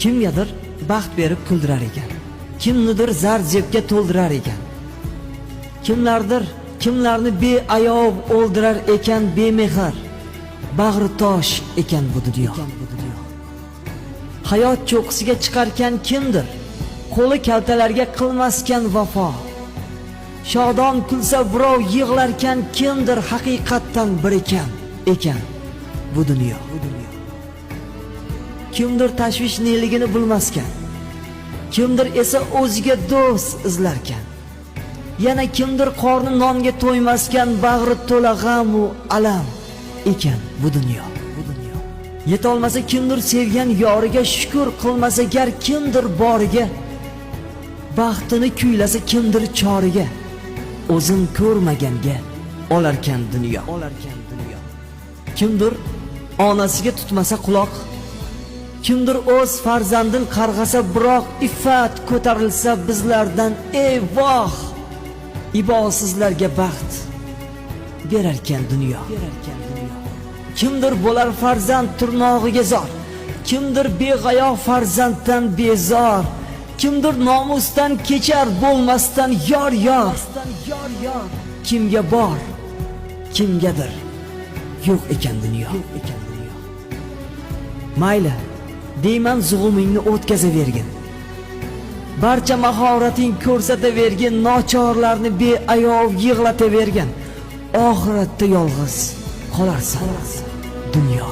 kimgadir baxt berib kuldirar ekan, kimnidir zar zebga to'ldirar ekan, kimlarni beayov o'ldirar ekan bemehr, bag'ri tosh ekan bu dunyo. Hayot cho'qqisiga chiqarkan kimdir, qo'li kaltalarga qilmaskan vafo. Shodon kulsa birov yig'larkan kimdir, haqiqatdan bir ekan bu dunyo. Kimdir tashvish neligini bilmaskan, kimdir esa o'ziga do'st izlarkan. Yana kimdir qorni nonga to'ymaskan, bag'ri to'la g'am va alam ekan bu dunyo. Yetolmasa kimdir sevgan yoriga shukr qilmasa gar kimdir boriga, baxtini kuylasa kimdir choriga, o'zin ko'rmaganga olarkan dunyo. Kimdir onasiga tutmasa quloq, kimdir o'z farzandin qarg'asa biroq, iffat ko'tarilsa bizlardan ey voh, ibosizlarga baxt berarkan dunyo. Kimdir bo'lar farzand turnog'iga zor, kimdir beg'ayo farzanddan bezor, kimdir nomusdan kechar bo'lmasdan yor. Kimga bor, kimgadir yo'q ekan dunyo. Mayli, deyman zug'umingni o'tkazavergin, barcha mahorating ko'rsatavergin, nochorlarni beayov yig'latavergin, oxiratda yolg'iz qolarsan dunyo.